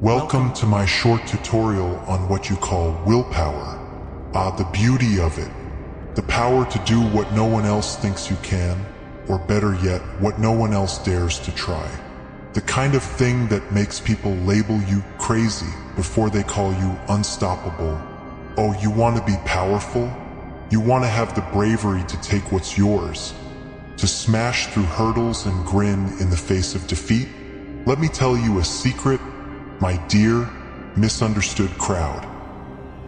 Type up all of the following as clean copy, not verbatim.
Welcome to my short tutorial on what you call willpower. The beauty of it. The power to do what no one else thinks you can, or better yet, what no one else dares to try. The kind of thing that makes people label you crazy before they call you unstoppable. Oh, you want to be powerful? You want to have the bravery to take what's yours, to smash through hurdles and grin in the face of defeat? Let me tell you a secret, my dear, misunderstood crowd.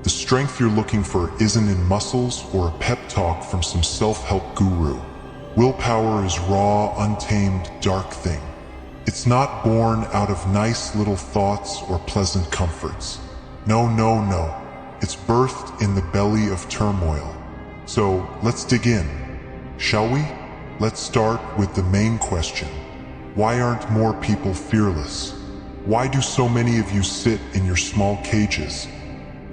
The strength you're looking for isn't in muscles or a pep talk from some self-help guru. Willpower is raw, untamed, dark thing. It's not born out of nice little thoughts or pleasant comforts. No. It's birthed in the belly of turmoil. So let's dig in, shall we? Let's start with the main question. Why aren't more people fearless? Why do so many of you sit in your small cages,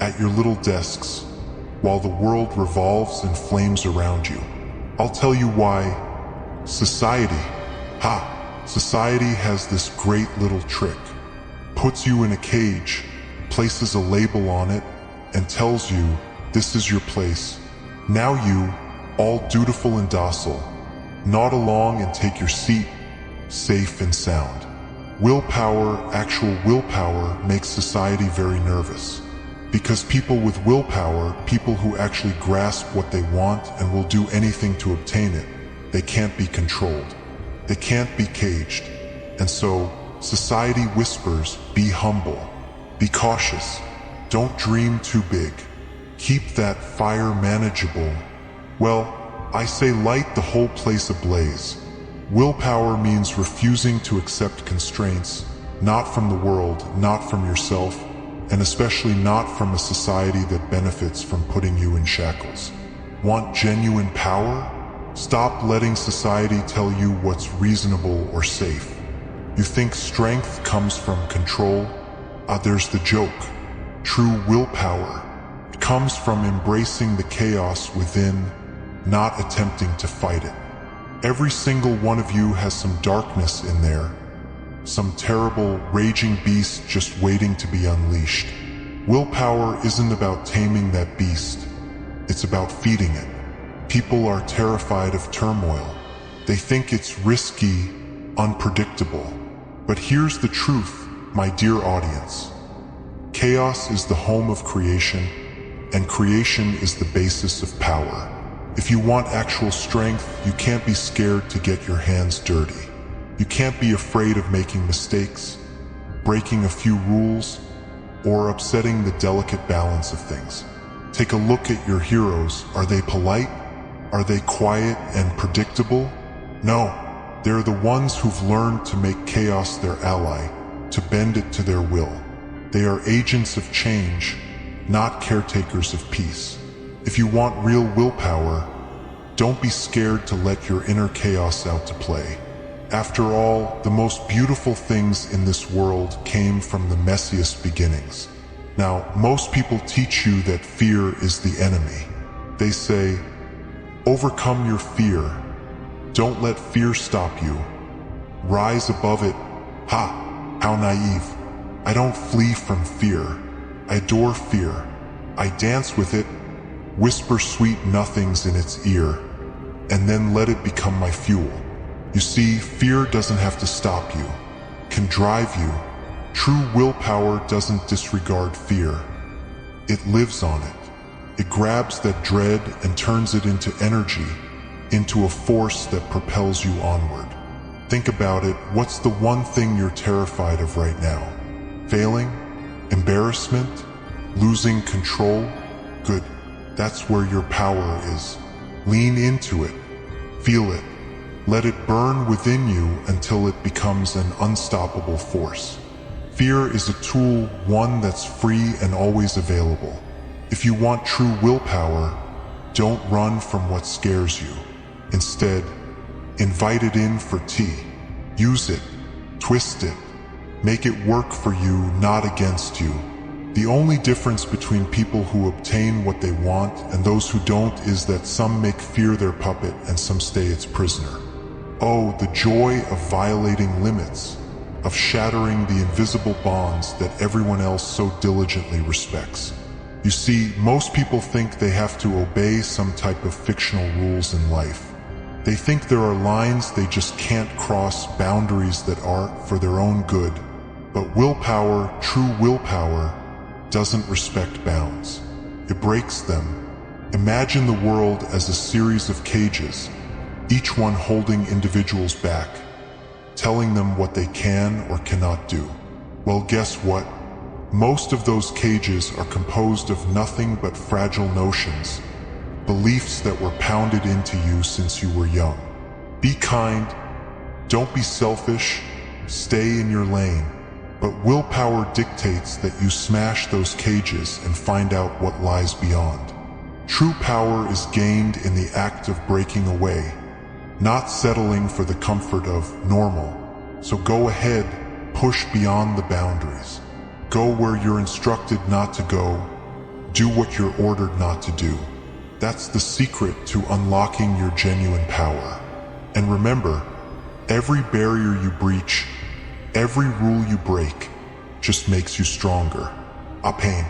at your little desks, while the world revolves and flames around you? I'll tell you why. Society. Society has this great little trick. Puts you in a cage, places a label on it, and tells you, this is your place. Now you, all dutiful and docile, nod along and take your seat, safe and sound. Willpower, actual willpower, makes society very nervous. Because people with willpower, people who actually grasp what they want and will do anything to obtain it, they can't be controlled. They can't be caged. And so, society whispers, be humble, be cautious, don't dream too big, keep that fire manageable. Well, I say light the whole place ablaze. Willpower means refusing to accept constraints, not from the world, not from yourself, and especially not from a society that benefits from putting you in shackles. Want genuine power? Stop letting society tell you what's reasonable or safe. You think strength comes from control? There's the joke. True willpower comes from embracing the chaos within, not attempting to fight it. Every single one of you has some darkness in there, some terrible, raging beast just waiting to be unleashed. Willpower isn't about taming that beast, it's about feeding it. People are terrified of turmoil. They think it's risky, unpredictable. But here's the truth, my dear audience. Chaos is the home of creation, and creation is the basis of power. If you want actual strength, you can't be scared to get your hands dirty. You can't be afraid of making mistakes, breaking a few rules, or upsetting the delicate balance of things. Take a look at your heroes. Are they polite? Are they quiet and predictable? No, they're the ones who've learned to make chaos their ally, to bend it to their will. They are agents of change, not caretakers of peace. If you want real willpower, don't be scared to let your inner chaos out to play. After all, the most beautiful things in this world came from the messiest beginnings. Now, most people teach you that fear is the enemy. They say, overcome your fear. Don't let fear stop you. Rise above it. How naive. I don't flee from fear. I adore fear. I dance with it, whisper sweet nothings in its ear, and then let it become my fuel. You see, fear doesn't have to stop you, can drive you. True willpower doesn't disregard fear. It lives on it. It grabs that dread and turns it into energy, into a force that propels you onward. Think about it, what's the one thing you're terrified of right now? Failing? Embarrassment? Losing control? Good. That's where your power is. Lean into it. Feel it. Let it burn within you until it becomes an unstoppable force. Fear is a tool, one that's free and always available. If you want true willpower, don't run from what scares you. Instead, invite it in for tea. Use it. Twist it. Make it work for you, not against you. The only difference between people who obtain what they want and those who don't is that some make fear their puppet and some stay its prisoner. Oh, the joy of violating limits. of shattering the invisible bonds that everyone else so diligently respects. You see, most people think they have to obey some type of fictional rules in life. They think there are lines they just can't cross, boundaries that are for their own good. But willpower, true willpower, doesn't respect bounds. It breaks them. Imagine the world as a series of cages, each one holding individuals back, telling them what they can or cannot do. Well, guess what? Most of those cages are composed of nothing but fragile notions, beliefs that were pounded into you since you were young. Be kind, don't be selfish, stay in your lane. But willpower dictates that you smash those cages and find out what lies beyond. True power is gained in the act of breaking away, not settling for the comfort of normal. So go ahead, push beyond the boundaries. Go where you're instructed not to go. Do what you're ordered not to do. That's the secret to unlocking your genuine power. And remember, every barrier you breach, every rule you break, just makes you stronger. Pain,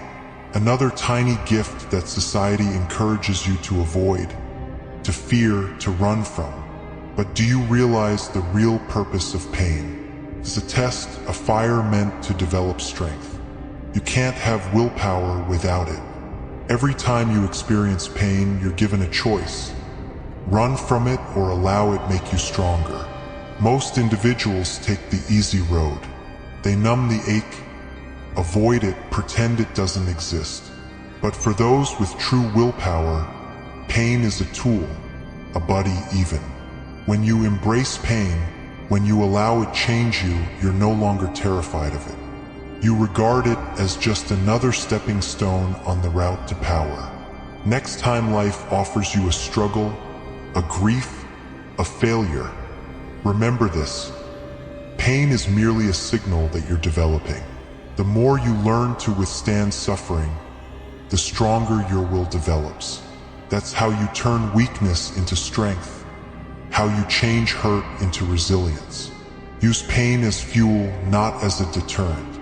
another tiny gift that society encourages you to avoid, to fear, to run from. But do you realize the real purpose of pain? It's a test, a fire meant to develop strength. You can't have willpower without it. Every time you experience pain, you're given a choice. Run from it or allow it make you stronger. Most individuals take the easy road. They numb the ache, avoid it, pretend it doesn't exist. But for those with true willpower, pain is a tool, a buddy even. When you embrace pain, when you allow it change you, you're no longer terrified of it. You regard it as just another stepping stone on the route to power. Next time life offers you a struggle, a grief, a failure, remember this. Pain is merely a signal that you're developing. The more you learn to withstand suffering, the stronger your will develops. That's how you turn weakness into strength, how you change hurt into resilience. Use pain as fuel, not as a deterrent.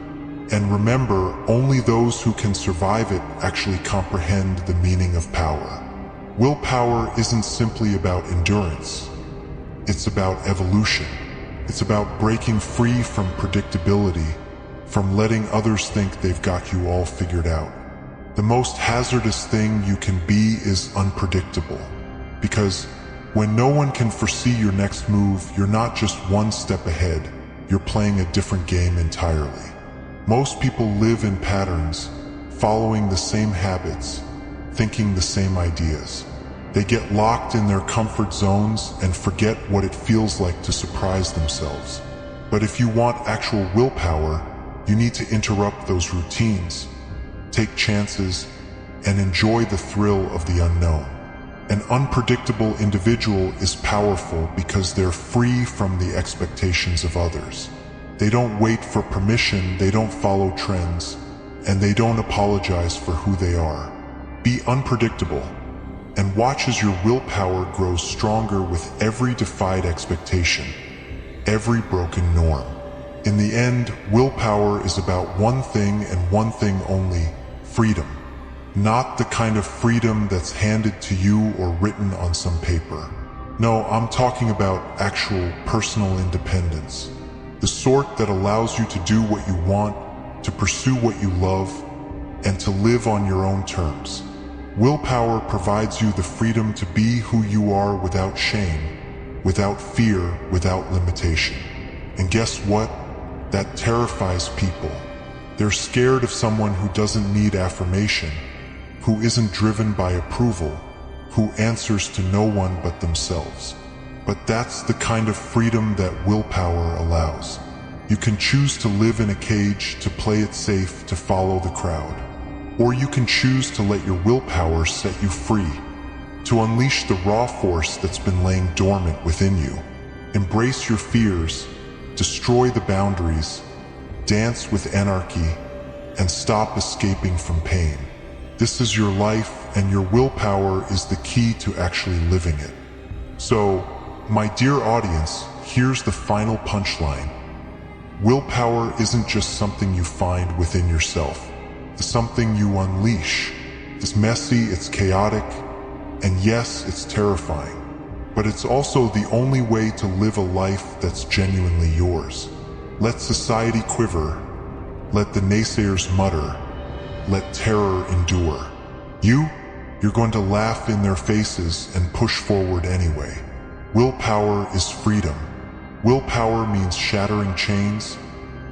And remember, only those who can survive it actually comprehend the meaning of power. Willpower isn't simply about endurance. It's about evolution. It's about breaking free from predictability, from letting others think they've got you all figured out. The most hazardous thing you can be is unpredictable. Because when no one can foresee your next move, you're not just one step ahead, you're playing a different game entirely. Most people live in patterns, following the same habits, thinking the same ideas. They get locked in their comfort zones and forget what it feels like to surprise themselves. But if you want actual willpower, you need to interrupt those routines, take chances, and enjoy the thrill of the unknown. An unpredictable individual is powerful because they're free from the expectations of others. They don't wait for permission, they don't follow trends, and they don't apologize for who they are. Be unpredictable, and watch as your willpower grows stronger with every defied expectation, every broken norm. In the end, willpower is about one thing and one thing only: freedom. Not the kind of freedom that's handed to you or written on some paper. No, I'm talking about actual personal independence. The sort that allows you to do what you want, to pursue what you love, and to live on your own terms. Willpower provides you the freedom to be who you are without shame, without fear, without limitation. And guess what? That terrifies people. They're scared of someone who doesn't need affirmation, who isn't driven by approval, who answers to no one but themselves. But that's the kind of freedom that willpower allows. You can choose to live in a cage, to play it safe, to follow the crowd. Or you can choose to let your willpower set you free, to unleash the raw force that's been laying dormant within you. Embrace your fears, destroy the boundaries, dance with anarchy, and stop escaping from pain. This is your life, and your willpower is the key to actually living it. So, my dear audience, here's the final punchline. Willpower isn't just something you find within yourself. It's something you unleash. It's messy, it's chaotic, and yes, it's terrifying. But it's also the only way to live a life that's genuinely yours. Let society quiver. Let the naysayers mutter. Let terror endure. You're going to laugh in their faces and push forward anyway. Willpower is freedom. Willpower means shattering chains,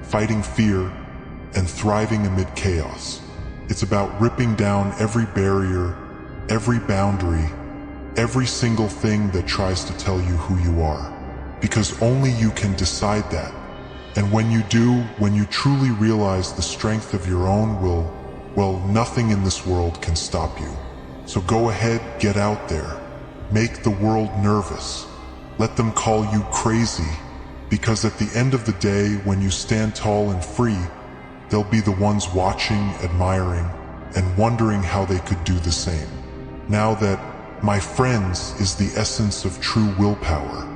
fighting fear, and thriving amid chaos. It's about ripping down every barrier, every boundary, every single thing that tries to tell you who you are. Because only you can decide that. And when you do, when you truly realize the strength of your own will, well, nothing in this world can stop you. So go ahead, get out there. Make the world nervous. Let them call you crazy. Because at the end of the day, when you stand tall and free, they'll be the ones watching, admiring, and wondering how they could do the same. Now that, my friends, is the essence of true willpower.